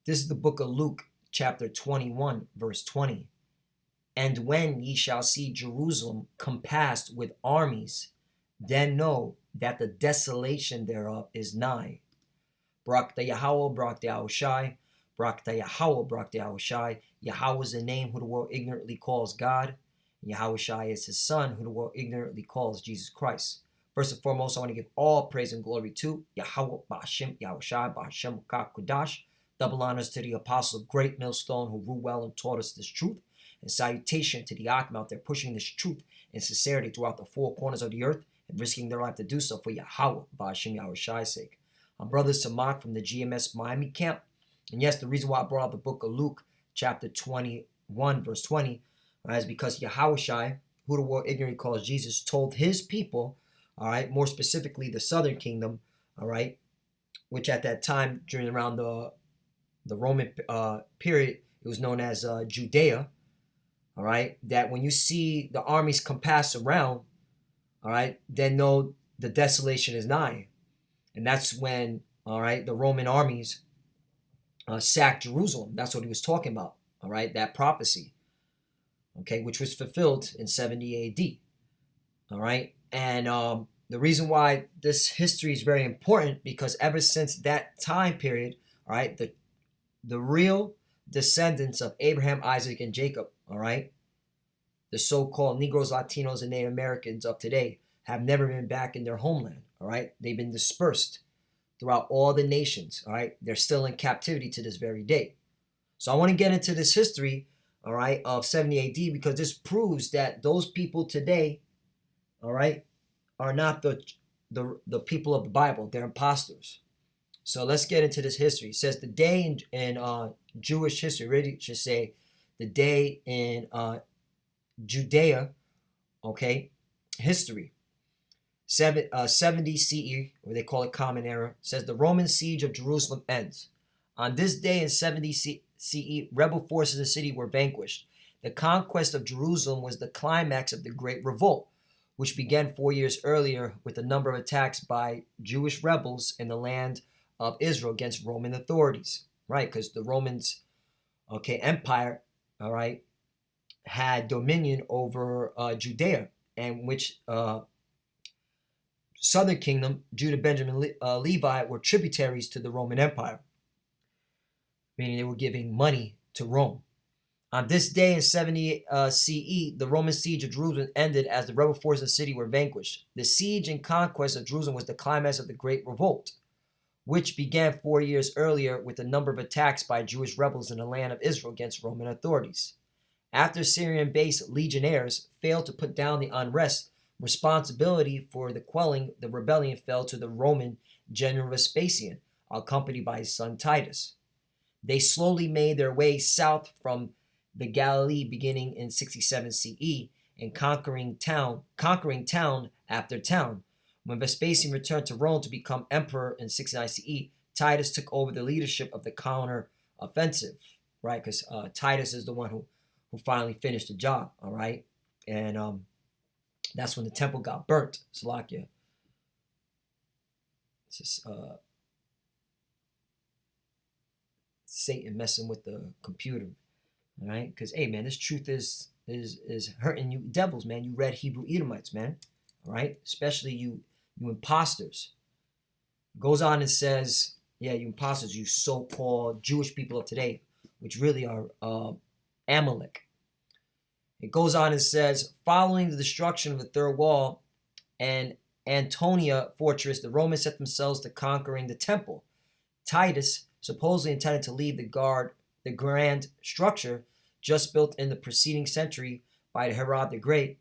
This is the book of Luke, chapter 21, verse 20. And when ye shall see Jerusalem compassed with armies, then know that the desolation thereof is nigh. Barak the Yahweh, Barak the Yahushai, Barak the Yahweh, Barak the Yahushai. Yahweh is the name who the world ignorantly calls God. And Yahushai is his son, who the world ignorantly calls Jesus Christ. First and foremost, I want to give all praise and glory to Yahweh, Ba'ashem, Yahushai, Ba'ashem, Kudash. Double honors to the apostle, great millstone, who ruled well and taught us this truth. And salutation to the Akim out there pushing this truth and sincerity throughout the four corners of the earth and risking their life to do so for Yahweh, Ba'ashem, Yahushai's sake. I'm Brother Samak from the GMS Miami camp. And yes, the reason why I brought up the book of Luke, chapter 21, verse 20, is because Yahushai, who the world ignorantly calls Jesus, told his people, all right, more specifically the southern kingdom, all right, which at that time, during around the Roman period, it was known as Judea, all right, that when you see the armies compass around, all right, then know the desolation is nigh. And that's when, all right, the Roman armies sacked Jerusalem. That's what he was talking about, all right, that prophecy, okay, which was fulfilled in 70 A.D., all right. And the reason why this history is very important, because ever since that time period, all right, the real descendants of Abraham, Isaac, and Jacob, all right, the so-called Negroes, Latinos, and Native Americans of today have never been back in their homeland, all right? They've been dispersed throughout all the nations, all right? They're still in captivity to this very day. So I want to get into this history, all right, of 70 AD, because this proves that those people today, all right, are not the people of the Bible. They're imposters. So let's get into this history. It says the day in Jewish history, really should say the day in Judea, okay, history. 70 CE, or they call it Common Era, says the Roman siege of Jerusalem ends. On this day in 70 CE, rebel forces in the city were vanquished. The conquest of Jerusalem was the climax of the Great Revolt, which began 4 years earlier with a number of attacks by Jewish rebels in the land of Israel against Roman authorities, right? Because the Romans, okay, empire, all right, had dominion over Judea, and which southern kingdom, Judah, Benjamin, Levi, were tributaries to the Roman Empire, meaning they were giving money to Rome. On this day in 70 CE, the Roman siege of Jerusalem ended as the rebel forces of the city were vanquished. The siege and conquest of Jerusalem was the climax of the Great Revolt, which began 4 years earlier with a number of attacks by Jewish rebels in the land of Israel against Roman authorities. After Syrian-based legionnaires failed to put down the unrest, responsibility for the quelling the rebellion fell to the Roman general Vespasian, accompanied by his son Titus. They slowly made their way south from the Galilee beginning in 67 CE and conquering town after town. When Vespasian returned to Rome to become emperor in 69 CE, Titus took over the leadership of the counter-offensive, right? Because Titus is the one who finally finished the job, all right? And that's when the temple got burnt, Salakia. It's just Satan messing with the computer, all right? Because, hey, man, this truth is hurting you devils, man. You red Hebrew Edomites, man, all right? Especially you imposters. Goes on and says, yeah, you imposters, you so-called Jewish people of today, which really are Amalek. It goes on and says, following the destruction of the third wall and Antonia fortress, the Romans set themselves to conquering the temple. Titus supposedly intended to leave the grand structure just built in the preceding century by Herod the Great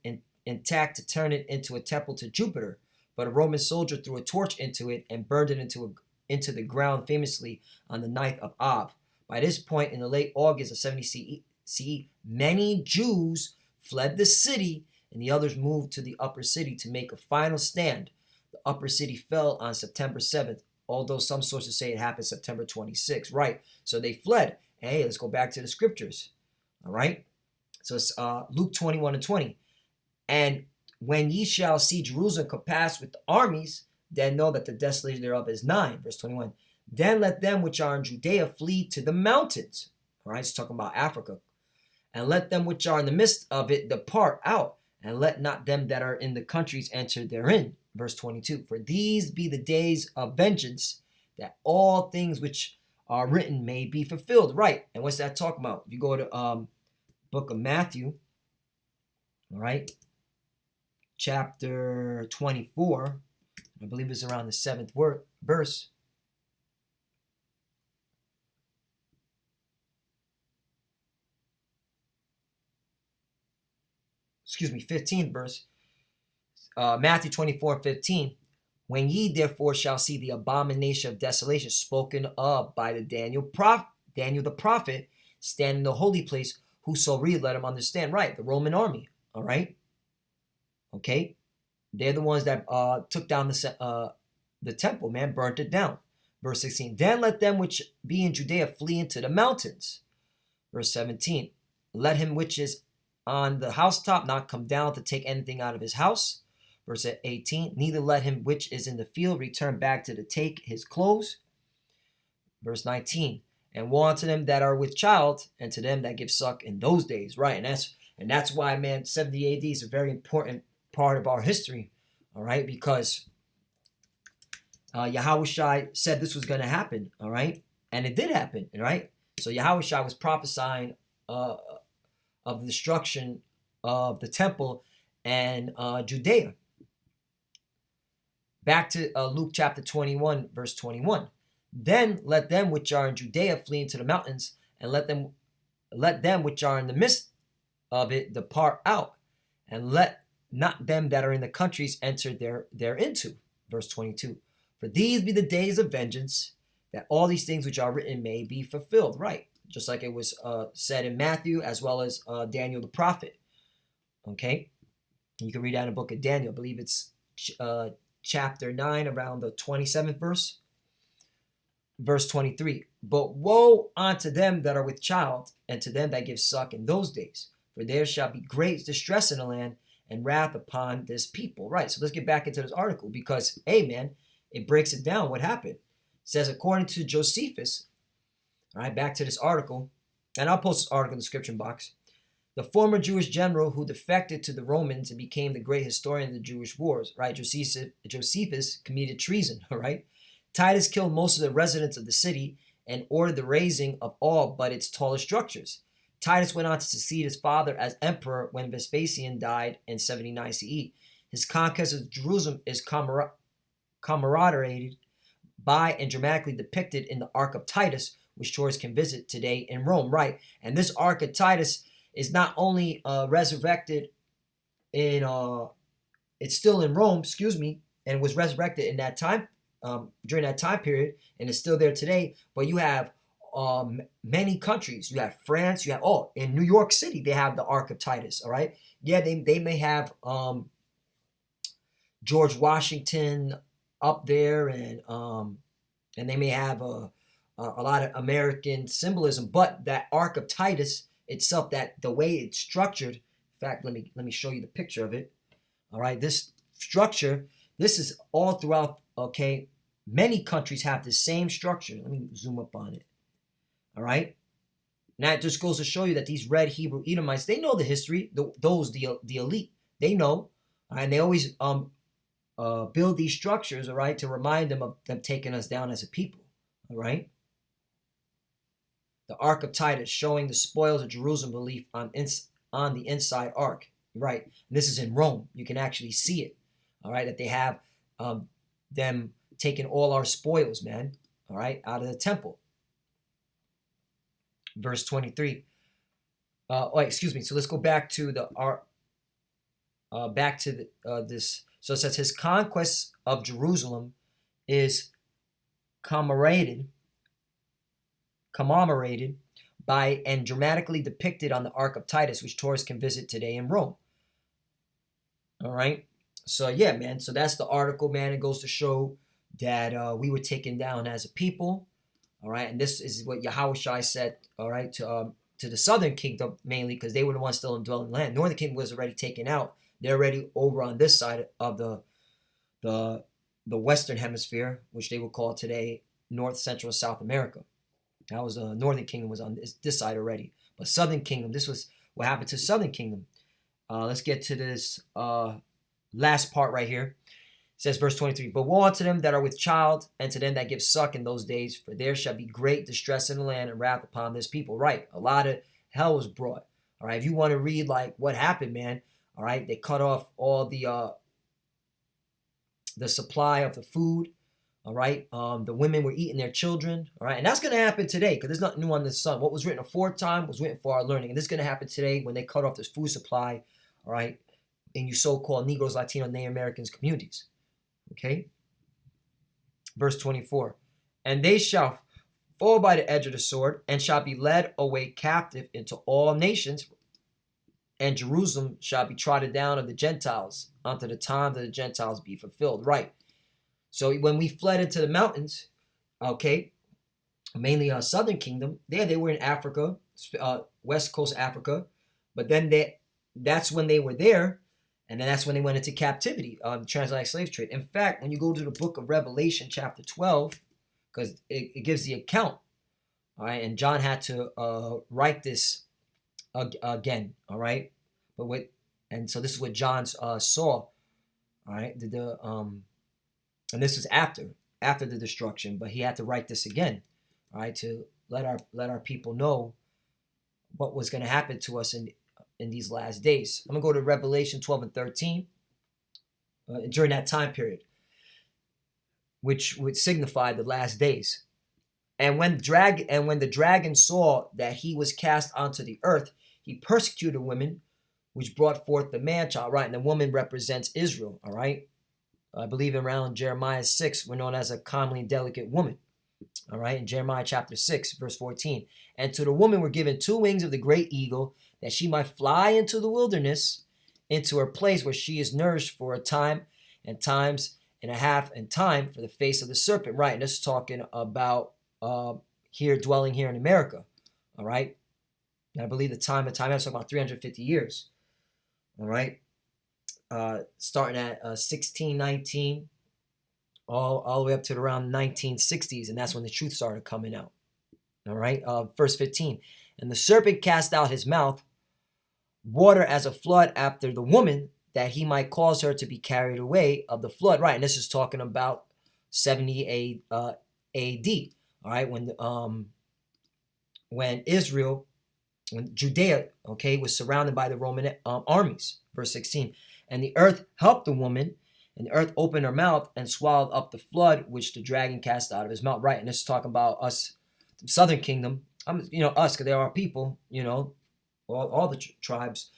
intact to turn it into a temple to Jupiter, but a Roman soldier threw a torch into it and burned it into the ground famously on the 9th of Av. By this point, in the late August of 70 CE, many Jews fled the city and the others moved to the upper city to make a final stand. The upper city fell on September 7th, although some sources say it happened September 26th. Right, so they fled. Hey, let's go back to the scriptures. All right, so it's Luke 21 and 20. And when ye shall see Jerusalem compassed with the armies, then know that the desolation thereof is nigh. Verse 21. Then let them which are in Judea flee to the mountains. All right, it's talking about Africa. And let them which are in the midst of it depart out, and let not them that are in the countries enter therein. Verse 22. For these be the days of vengeance, that all things which are written may be fulfilled. Right. And what's that talking about? If you go to book of Matthew, all right, chapter 24, I believe it's around the 7th verse. Excuse me, 15th verse. Matthew 24:15. When ye therefore shall see the abomination of desolation spoken of by the Daniel the prophet, stand in the holy place, whoso read, let him understand. Right, the Roman army. All right. Okay, they're the ones that took down the temple, man, burnt it down. Verse 16. Then let them which be in Judea flee into the mountains. Verse 17. Let him which is on the housetop not come down to take anything out of his house. Verse 18. Neither let him which is in the field return back to take his clothes. Verse 19. And woe unto them that are with child, and to them that give suck in those days. Right, and that's why, man, 70 AD is a very important part of our history. All right, because Yahushua said this was going to happen. All right, and it did happen. All right, so Yahushua was prophesying of the destruction of the temple and Judea. Back to Luke chapter 21, verse 21. Then let them which are in Judea flee into the mountains, and let them which are in the midst of it depart out, and let not them that are in the countries enter thereinto. Verse 22. For these be the days of vengeance, that all these things which are written may be fulfilled. Right, just like it was said in Matthew, as well as Daniel the prophet. Okay, you can read that in the book of Daniel. I believe it's chapter 9, around the 27th verse. Verse 23. But woe unto them that are with child, and to them that give suck in those days, for there shall be great distress in the land, and wrath upon this people. Right, so let's get back into this article, because, hey, man, it breaks it down what happened. It says, according to Josephus, all right, back to this article, and I'll post this article in the description box. The former Jewish general who defected to the Romans and became the great historian of the Jewish wars, right? Josephus committed treason, all right? Titus killed most of the residents of the city and ordered the razing of all but its tallest structures. Titus went on to succeed his father as emperor when Vespasian died in 79 CE. His conquest of Jerusalem is commemorated by and dramatically depicted in the Ark of Titus, which tourists can visit today in Rome, right? And this Ark of Titus is not only resurrected in, it's still in Rome, and was resurrected in that time, during that time period, and it's still there today. But you have many countries. You have France. You have in New York City they have the Ark of Titus. All right, yeah, they may have George Washington up there, and they may have a lot of American symbolism. But that Ark of Titus itself, that the way it's structured. In fact, let me show you the picture of it. All right, this structure. This is all throughout. Okay, many countries have the same structure. Let me zoom up on it. All right. Now it just goes to show you that these red Hebrew Edomites, they know the history. The elite, they know, and they always build these structures, all right, to remind them of them taking us down as a people. All right. The Ark of Titus, showing the spoils of Jerusalem relief on the inside ark. Right. And this is in Rome. You can actually see it. All right, that they have them taking all our spoils, man. All right, out of the temple. Verse 23. Excuse me. So let's go back to this. So it says his conquest of Jerusalem is commemorated by and dramatically depicted on the Ark of Titus, which tourists can visit today in Rome. All right. So yeah, man. So that's the article, man. It goes to show that we were taken down as a people. All right, and this is what Yahushua said. All right, to the southern kingdom mainly, because they were the ones still in dwelling land. Northern kingdom was already taken out. They're already over on this side of the western hemisphere, which they would call today North, Central, and South America. That was Northern Kingdom was on this side already, but Southern Kingdom, this was what happened to Southern Kingdom. Let's get to this last part right here. It says verse 23, but woe unto them that are with child, and to them that give suck in those days, for there shall be great distress in the land and wrath upon this people. Right, a lot of hell was brought. All right, if you want to read like what happened, man. All right, they cut off all the supply of the food. All right, the women were eating their children. All right, and that's going to happen today because there's nothing new under the sun. What was written aforetime was written for our learning, and this is going to happen today when they cut off this food supply. All right, in you so-called Negroes, Latino, Native Americans communities. Okay, verse 24, and they shall fall by the edge of the sword and shall be led away captive into all nations, and Jerusalem shall be trodden down of the Gentiles unto the time that the Gentiles be fulfilled. Right. So when we fled into the mountains, okay, mainly Southern Kingdom, they were in Africa, West Coast Africa, but then that's when they were there. And then that's when they went into captivity, transatlantic slave trade. In fact, when you go to the book of Revelation, chapter 12, because it gives the account, all right, and John had to write this again, all right, and so this is what John saw, all right, and this is after the destruction, but he had to write this again, all right, to let our people know what was going to happen to us in these last days. I'm going to go to Revelation 12 and 13 during that time period, which would signify the last days. And when the dragon saw that he was cast onto the earth, he persecuted women, which brought forth the man-child, right? And the woman represents Israel, all right? I believe around Jeremiah 6, we're known as a comely and delicate woman, all right? In Jeremiah chapter 6, verse 14. And to the woman were given 2 wings of the great eagle, that she might fly into the wilderness, into her place where she is nourished for a time and times and a half and time for the face of the serpent. Right, and this is talking about dwelling here in America. All right, and I believe the time is talking about 350 years. All right, starting at 1619, all the way up to around 1960s, and that's when the truth started coming out. All right, verse 15, and the serpent cast out his mouth water as a flood after the woman, that he might cause her to be carried away of the flood. Right, and this is talking about 70 A.D. All right, when Judea, okay, was surrounded by the Roman armies. Verse 16, and the earth helped the woman, and the earth opened her mouth and swallowed up the flood which the dragon cast out of his mouth. Right, and this is talking about us, Southern Kingdom. Us, because there are people, all the tribes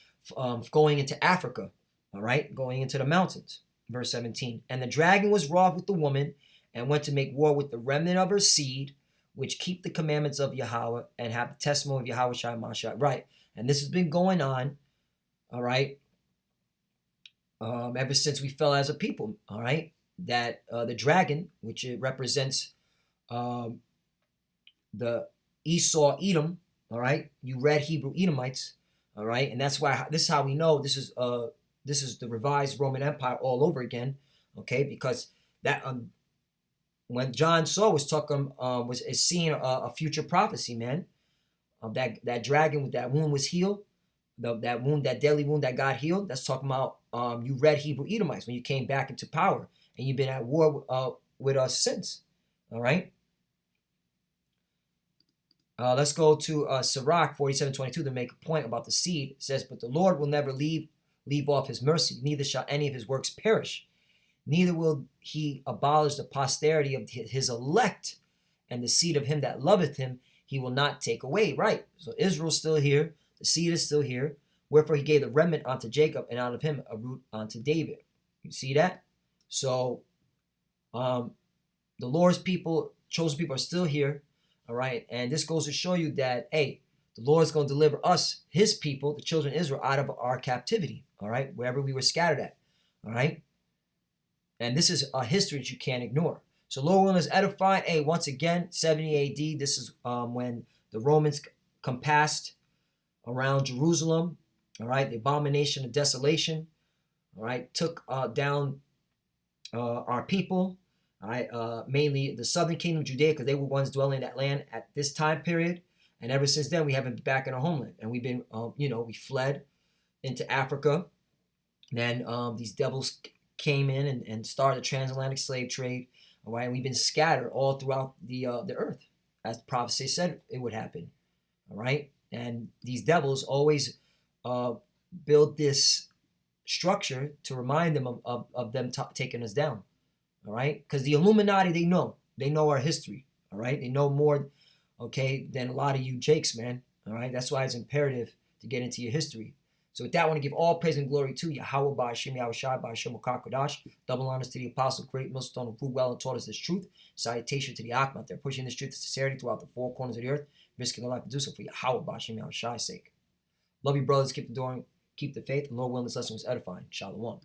going into Africa, all right, going into the mountains. Verse 17, and the dragon was wroth with the woman and went to make war with the remnant of her seed, which keep the commandments of Yahweh and have the testimony of Yahweh Shai Mashiach. Right, and this has been going on, all right, ever since we fell as a people, all right, that the dragon, which it represents the Esau, Edom, all right, you red Hebrew Edomites, all right, and that's why this is how we know this is the revised Roman Empire all over again, okay, because that when John saw was talking is seeing a future prophecy, man, that dragon with that wound was healed, that deadly wound that God healed. That's talking about you red Hebrew Edomites when you came back into power, and you've been at war with us since, all right. Let's go to Sirach 47:22 to make a point about the seed. It says, but the Lord will never leave off his mercy, neither shall any of his works perish. Neither will he abolish the posterity of his elect, and the seed of him that loveth him he will not take away. Right, so Israel's still here, the seed is still here, wherefore he gave the remnant unto Jacob, and out of him a root unto David. You see that? So the Lord's people, chosen people, are still here. All right, and this goes to show you that, hey, the Lord's going to deliver us, his people, the children of Israel, out of our captivity, all right, wherever we were scattered at, all right? And this is a history that you can't ignore. So Lord willing is edifying. Hey, once again, 70 A.D., this is when the Romans compassed around Jerusalem, all right, the abomination of desolation, all right, took down our people, All right, mainly the southern kingdom of Judea, because they were ones dwelling in that land at this time period. And ever since then, we haven't been back in our homeland, and we've been, we fled into Africa. Then these devils came in and started the transatlantic slave trade. All right, and we've been scattered all throughout the earth, as the prophecy said it would happen. All right, and these devils always build this structure to remind them of them taking us down. All right, because the Illuminati, they know our history. All right, they know more, okay, than a lot of you Jakes, man. All right, that's why it's imperative to get into your history. So with that, I want to give all praise and glory to Yahweh by Hashem Yahushai by Hashem Kodash. Double honors to the apostle, great millstone who proved well and taught us this truth. Salutation to the Akhmat. They're pushing this truth to sincerity throughout the four corners of the earth, risking their life to do so for Yahweh by Hashem Yahushai's sake. Love you, brothers. Keep the faith. And Lord willing, this lesson was edifying. Shalom.